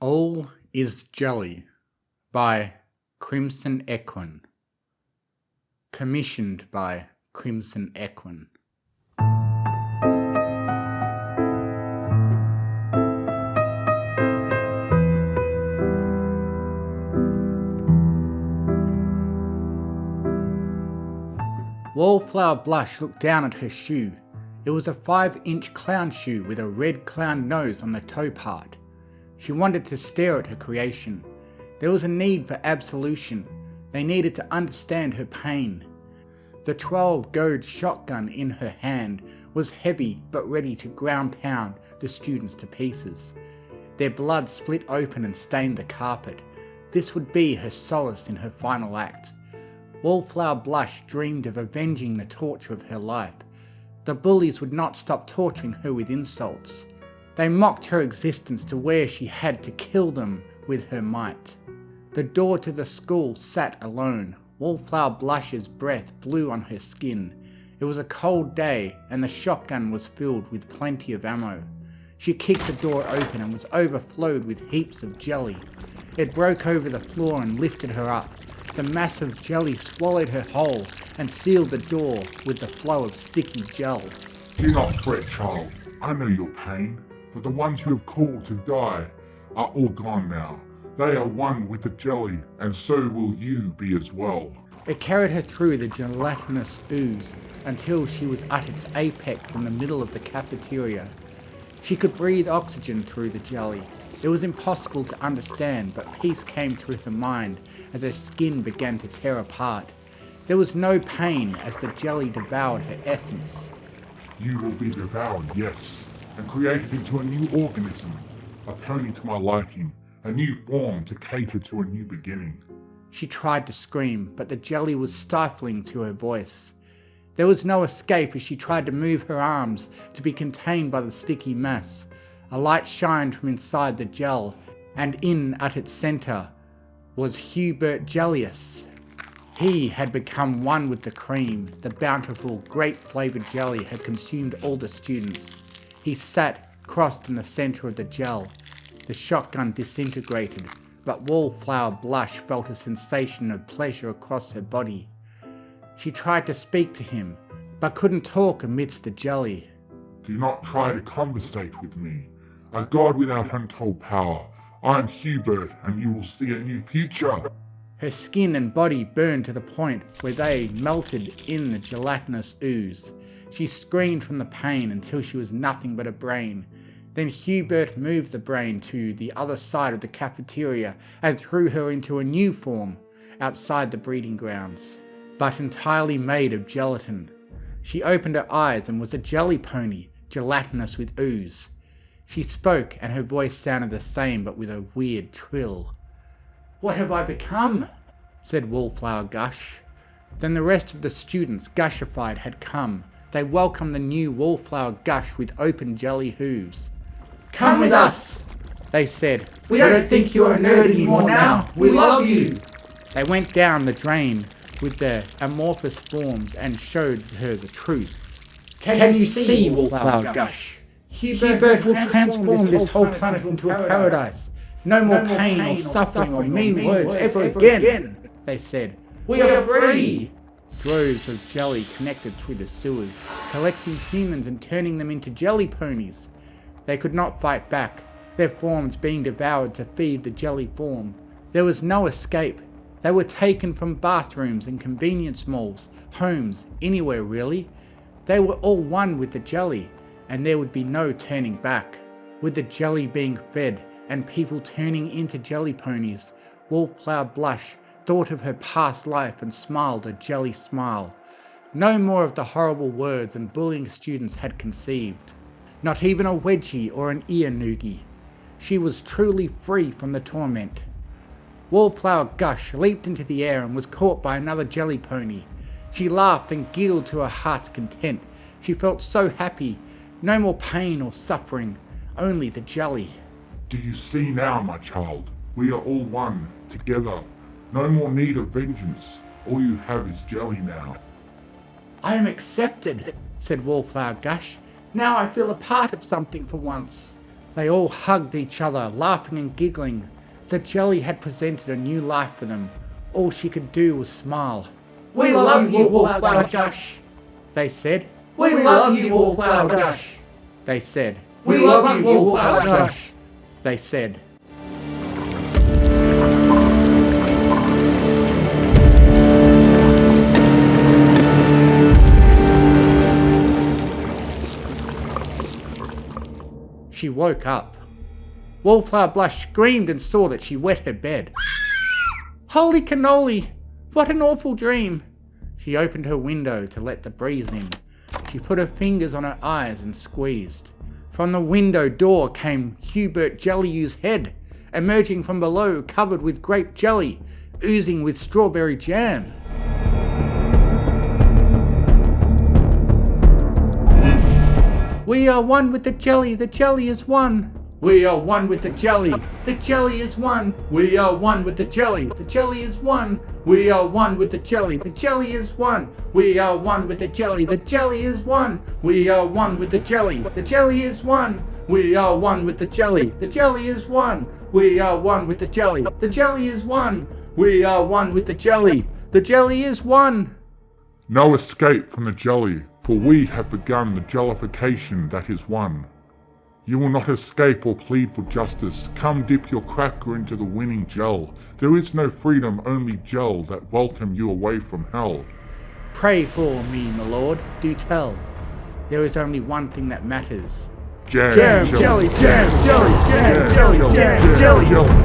All is Jelly by Crimson Equine. Commissioned by Crimson Equine. Wallflower Blush looked down at her shoe. It was a 5-inch clown shoe with a red clown nose on the toe part. She wanted to stare at her creation. There was a need for absolution. They needed to understand her pain. The 12-gauge shotgun in her hand was heavy but ready to ground pound the students to pieces. Their blood split open and stained the carpet. This would be her solace in her final act. Wallflower Blush dreamed of avenging the torture of her life. The bullies would not stop torturing her with insults. They mocked her existence to where she had to kill them with her might. The door to the school sat alone. Wallflower Blush's breath blew on her skin. It was a cold day and the shotgun was filled with plenty of ammo. She kicked the door open and was overflowed with heaps of jelly. It broke over the floor and lifted her up. The massive jelly swallowed her whole and sealed the door with the flow of sticky gel. Do not fret, child. I know your pain, but the ones you have called to die are all gone now. They are one with the jelly, and so will you be as well. It carried her through the gelatinous ooze until she was at its apex in the middle of the cafeteria. She could breathe oxygen through the jelly. It was impossible to understand, but peace came through her mind as her skin began to tear apart. There was no pain as the jelly devoured her essence. You will be devoured, yes, and created into a new organism, a pony to my liking, a new form to cater to a new beginning. She tried to scream, but the jelly was stifling to her voice. There was no escape as she tried to move her arms to be contained by the sticky mass. A light shined from inside the gel, and in at its center was Hubert Jellius. He had become one with the cream. The bountiful, grape-flavored jelly had consumed all the students. He sat crossed in the center of the gel. The shotgun disintegrated, but Wallflower Blush felt a sensation of pleasure across her body. She tried to speak to him, but couldn't talk amidst the jelly. Do not try to conversate with me. A god without untold power. I am Hubert, and you will see a new future. Her skin and body burned to the point where they melted in the gelatinous ooze. She screamed from the pain until she was nothing but a brain. Then Hubert moved the brain to the other side of the cafeteria and threw her into a new form outside the breeding grounds, but entirely made of gelatin. She opened her eyes and was a jelly pony, gelatinous with ooze. She spoke and her voice sounded the same but with a weird trill. "What have I become?" said Wallflower Gush. Then the rest of the students, gushified, had come. They welcomed the new Wallflower Gush with open jelly hooves. "Come with us," they said. "We don't think you're a nerd anymore now. We love you." They went down the drain with their amorphous forms and showed her the truth. Can you see, Wallflower Gush? Hubert will transform this whole planet into a paradise. No more pain or suffering or mean words ever again, they said. "We are free!" Droves of jelly connected through the sewers, collecting humans and turning them into jelly ponies. They could not fight back, their forms being devoured to feed the jelly form. There was no escape. They were taken from bathrooms and convenience malls, homes, anywhere really. They were all one with the jelly, and there would be no turning back. With the jelly being fed and people turning into jelly ponies, Wallflower Blush thought of her past life and smiled a jelly smile. No more of the horrible words and bullying students had conceived. Not even a wedgie or an ear noogie. She was truly free from the torment. Wallflower Gush leaped into the air and was caught by another jelly pony. She laughed and giggled to her heart's content. She felt so happy. No more pain or suffering, only the jelly. Do you see now, my child? We are all one, together. No more need of vengeance. All you have is jelly now. "I am accepted," said Wallflower Gush. "Now I feel a part of something for once." They all hugged each other, laughing and giggling. The jelly had presented a new life for them. All she could do was smile. We love you, Wallflower Blush, they said. We love you, Wallflower Blush, They said. we love you, Wallflower Blush. They said. She woke up. Wallflower Blush screamed and saw that she wet her bed. Holy cannoli! What an awful dream! She opened her window to let the breeze in. She put her fingers on her eyes and squeezed. From the window door came Hubert Jellyyou's head, emerging from below covered with grape jelly, oozing with strawberry jam. We are one with the jelly is one. We are one with the jelly is one. We are one with the jelly is one. We are one with the jelly is one. We are one with the jelly is one. We are one with the jelly is one. We are one with the jelly is one. We are one with the jelly is one. We are one with the jelly is one. No escape from the jelly, for we have begun the jellification that is one. You will not escape or plead for justice. Come dip your cracker into the winning gel. There is no freedom, only gel that welcome you away from hell. Pray for me, my lord, do tell. There is only one thing that matters. Jam, Jam, jelly, jam, jelly, jam, jelly, jam, jelly.